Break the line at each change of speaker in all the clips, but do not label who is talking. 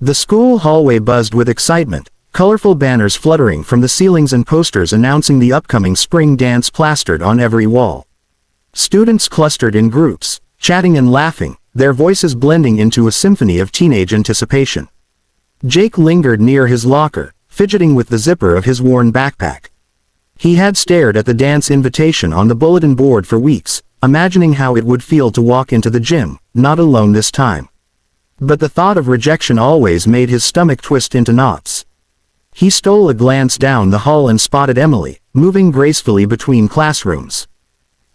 The school hallway buzzed with excitement, colorful banners fluttering from the ceilings and posters announcing the upcoming spring dance plastered on every wall. Students clustered in groups, chatting and laughing, their voices blending into a symphony of teenage anticipation. Jake lingered near his locker, fidgeting with the zipper of his worn backpack. He had stared at the dance invitation on the bulletin board for weeks, imagining how it would feel to walk into the gym, not alone this time. But the thought of rejection always made his stomach twist into knots. He stole a glance down the hall and spotted Emily, moving gracefully between classrooms.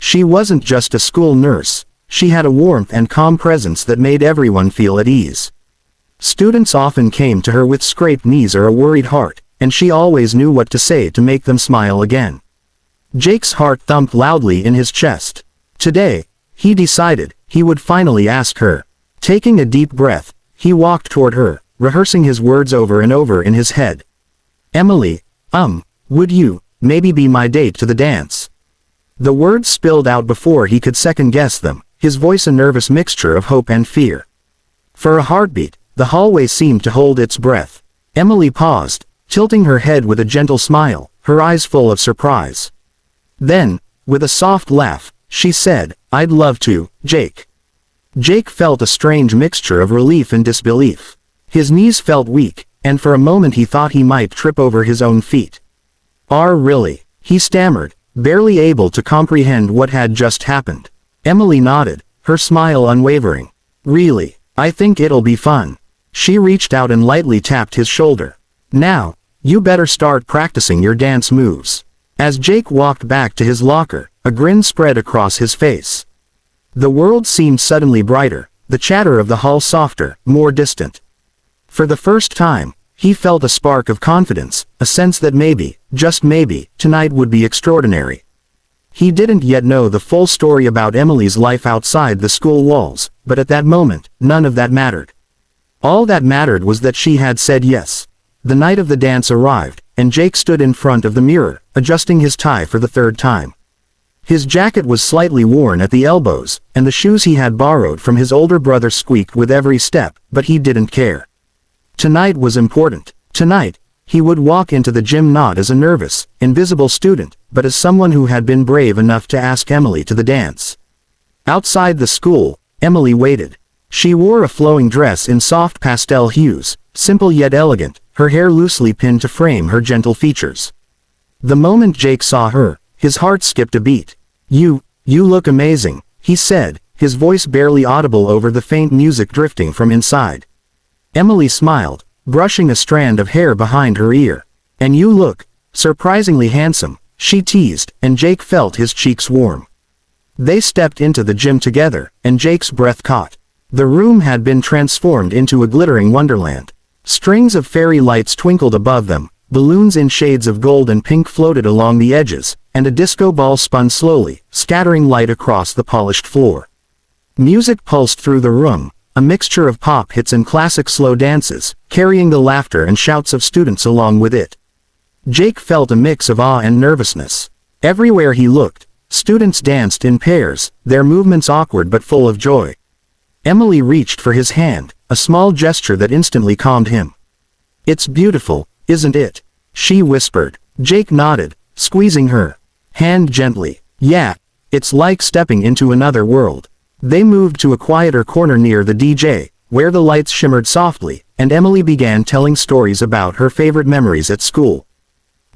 She wasn't just a school nurse, she had a warmth and calm presence that made everyone feel at ease. Students often came to her with scraped knees or a worried heart, and she always knew what to say to make them smile again. Jake's heart thumped loudly in his chest. Today, he decided, he would finally ask her. Taking a deep breath, he walked toward her, rehearsing his words over and over in his head. Emily, would you, maybe be my date to the dance? The words spilled out before he could second-guess them, his voice a nervous mixture of hope and fear. For a heartbeat, the hallway seemed to hold its breath. Emily paused, tilting her head with a gentle smile, her eyes full of surprise. Then, with a soft laugh, she said, I'd love to, Jake. Jake felt a strange mixture of relief and disbelief. His knees felt weak, and for a moment he thought he might trip over his own feet. Really? He stammered, barely able to comprehend what had just happened. Emily nodded, her smile unwavering. Really, I think it'll be fun. She reached out and lightly tapped his shoulder. Now, you better start practicing your dance moves. As Jake walked back to his locker, a grin spread across his face. The world seemed suddenly brighter, the chatter of the hall softer, more distant. For the first time, he felt a spark of confidence, a sense that maybe, just maybe, tonight would be extraordinary. He didn't yet know the full story about Emily's life outside the school walls, but at that moment, none of that mattered. All that mattered was that she had said yes. The night of the dance arrived, and Jake stood in front of the mirror, adjusting his tie for the third time. His jacket was slightly worn at the elbows, and the shoes he had borrowed from his older brother squeaked with every step, but he didn't care. Tonight was important. Tonight, he would walk into the gym not as a nervous, invisible student, but as someone who had been brave enough to ask Emily to the dance. Outside the school, Emily waited. She wore a flowing dress in soft pastel hues, simple yet elegant, her hair loosely pinned to frame her gentle features. The moment Jake saw her, his heart skipped a beat. You look amazing, he said, his voice barely audible over the faint music drifting from inside. Emily smiled, brushing a strand of hair behind her ear. And you look surprisingly handsome, she teased, and Jake felt his cheeks warm. They stepped into the gym together, and Jake's breath caught. The room had been transformed into a glittering wonderland. Strings of fairy lights twinkled above them, balloons in shades of gold and pink floated along the edges, and a disco ball spun slowly, scattering light across the polished floor. Music pulsed through the room, a mixture of pop hits and classic slow dances, carrying the laughter and shouts of students along with it. Jake felt a mix of awe and nervousness. Everywhere he looked, students danced in pairs, their movements awkward but full of joy. Emily reached for his hand, a small gesture that instantly calmed him. It's beautiful, isn't it? She whispered. Jake nodded, squeezing her hand gently. Yeah, it's like stepping into another world. They moved to a quieter corner near the DJ, where the lights shimmered softly, and Emily began telling stories about her favorite memories at school.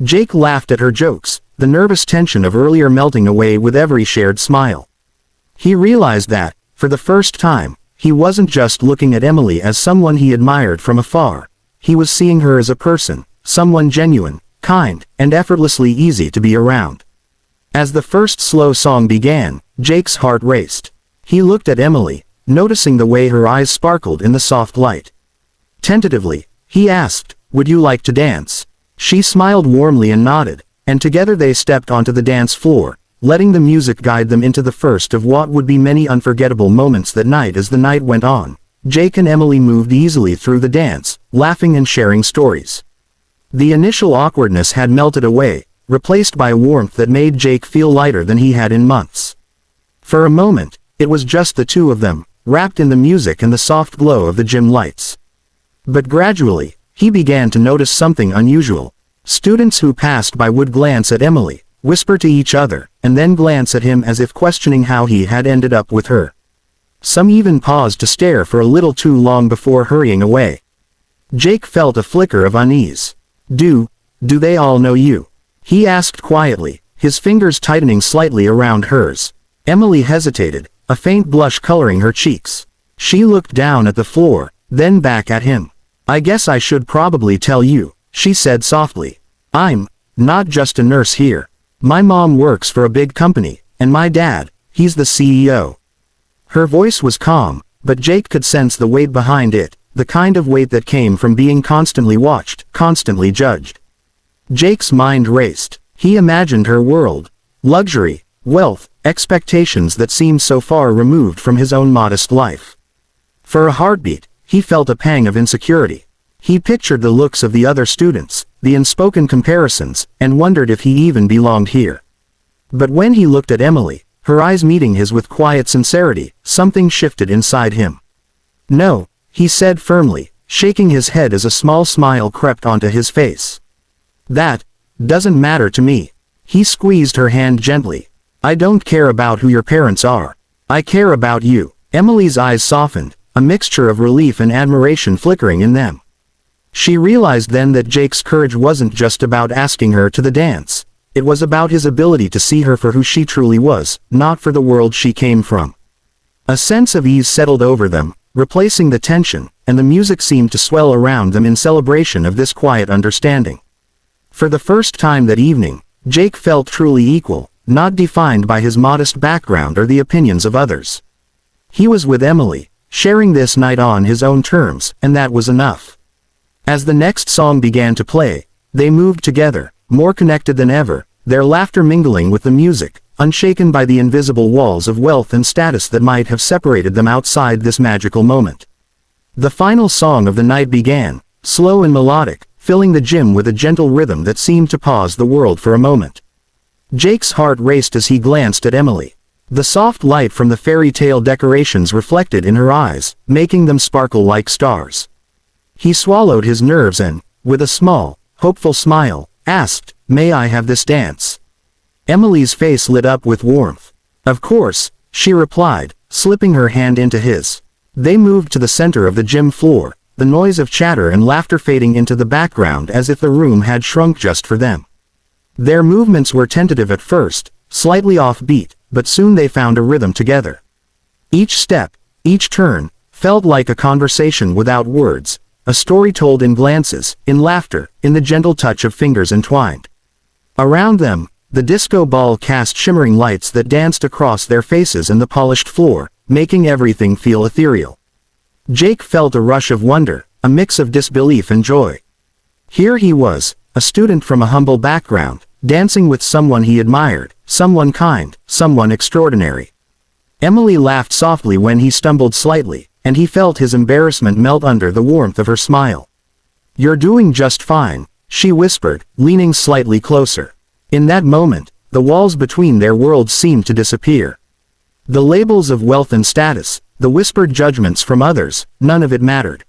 Jake laughed at her jokes, the nervous tension of earlier melting away with every shared smile. He realized that, for the first time, he wasn't just looking at Emily as someone he admired from afar. He was seeing her as a person, someone genuine, kind, and effortlessly easy to be around. As the first slow song began, Jake's heart raced. He looked at Emily, noticing the way her eyes sparkled in the soft light. Tentatively, he asked, "Would you like to dance?" She smiled warmly and nodded, and together they stepped onto the dance floor, letting the music guide them into the first of what would be many unforgettable moments that night. As the night went on, Jake and Emily moved easily through the dance, laughing and sharing stories. The initial awkwardness had melted away, replaced by a warmth that made Jake feel lighter than he had in months. For a moment, it was just the two of them, wrapped in the music and the soft glow of the gym lights. But gradually, he began to notice something unusual. Students who passed by would glance at Emily, whisper to each other, and then glance at him as if questioning how he had ended up with her. Some even paused to stare for a little too long before hurrying away. Jake felt a flicker of unease. Do they all know you?" he asked quietly, his fingers tightening slightly around hers. Emily hesitated, a faint blush coloring her cheeks. She looked down at the floor, then back at him. "I guess I should probably tell you," she said softly. "I'm not just a nurse here. My mom works for a big company, and my dad, he's the CEO." Her voice was calm, but Jake could sense the weight behind it, the kind of weight that came from being constantly watched, constantly judged. Jake's mind raced. He imagined her world. Luxury, wealth, expectations that seemed so far removed from his own modest life. For a heartbeat, he felt a pang of insecurity. He pictured the looks of the other students, the unspoken comparisons, and wondered if he even belonged here. But when he looked at Emily, her eyes meeting his with quiet sincerity, something shifted inside him. "No," he said firmly, shaking his head as a small smile crept onto his face. "That doesn't matter to me." He squeezed her hand gently. "I don't care about who your parents are. I care about you." Emily's eyes softened, a mixture of relief and admiration flickering in them. She realized then that Jake's courage wasn't just about asking her to the dance. It was about his ability to see her for who she truly was, not for the world she came from. A sense of ease settled over them, replacing the tension, and the music seemed to swell around them in celebration of this quiet understanding. For the first time that evening, Jake felt truly equal, not defined by his modest background or the opinions of others. He was with Emily, sharing this night on his own terms, and that was enough. As the next song began to play, they moved together, more connected than ever, their laughter mingling with the music, unshaken by the invisible walls of wealth and status that might have separated them outside this magical moment. The final song of the night began, slow and melodic, filling the gym with a gentle rhythm that seemed to pause the world for a moment. Jake's heart raced as he glanced at Emily. The soft light from the fairy tale decorations reflected in her eyes, making them sparkle like stars. He swallowed his nerves and, with a small, hopeful smile, asked, "May I have this dance?" Emily's face lit up with warmth. "Of course," she replied, slipping her hand into his. They moved to the center of the gym floor, the noise of chatter and laughter fading into the background as if the room had shrunk just for them. Their movements were tentative at first, slightly offbeat, but soon they found a rhythm together. Each step, each turn, felt like a conversation without words, a story told in glances, in laughter, in the gentle touch of fingers entwined. Around them, the disco ball cast shimmering lights that danced across their faces and the polished floor, making everything feel ethereal. Jake felt a rush of wonder, a mix of disbelief and joy. Here he was, a student from a humble background, dancing with someone he admired, someone kind, someone extraordinary. Emily laughed softly when he stumbled slightly, and he felt his embarrassment melt under the warmth of her smile. "You're doing just fine," she whispered, leaning slightly closer. In that moment, the walls between their worlds seemed to disappear. The labels of wealth and status, the whispered judgments from others, none of it mattered.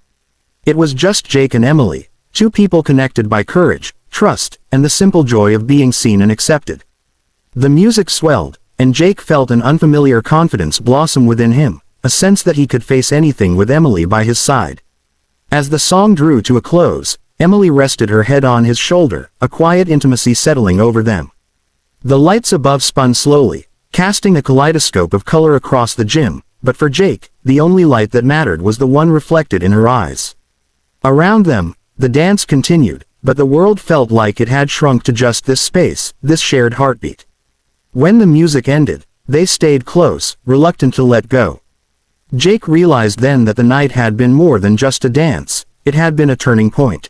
It was just Jake and Emily, two people connected by courage, trust, and the simple joy of being seen and accepted. The music swelled, and Jake felt an unfamiliar confidence blossom within him, a sense that he could face anything with Emily by his side. As the song drew to a close, Emily rested her head on his shoulder, a quiet intimacy settling over them. The lights above spun slowly, casting a kaleidoscope of color across the gym, but for Jake, the only light that mattered was the one reflected in her eyes. Around them, the dance continued, but the world felt like it had shrunk to just this space, this shared heartbeat. When the music ended, they stayed close, reluctant to let go. Jake realized then that the night had been more than just a dance, it had been a turning point.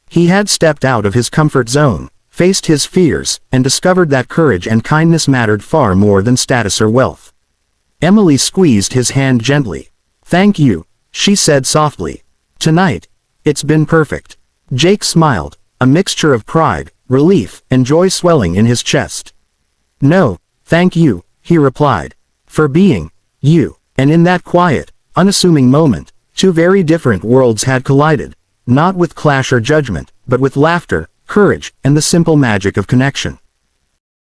He had stepped out of his comfort zone, faced his fears, and discovered that courage and kindness mattered far more than status or wealth. Emily squeezed his hand gently. "Thank you," she said softly. "Tonight, it's been perfect." Jake smiled, a mixture of pride, relief, and joy swelling in his chest. "No, thank you," he replied, "for being you." And in that quiet, unassuming moment, Two very different worlds had collided, not with clash or judgment, but with laughter, courage, and the simple magic of connection.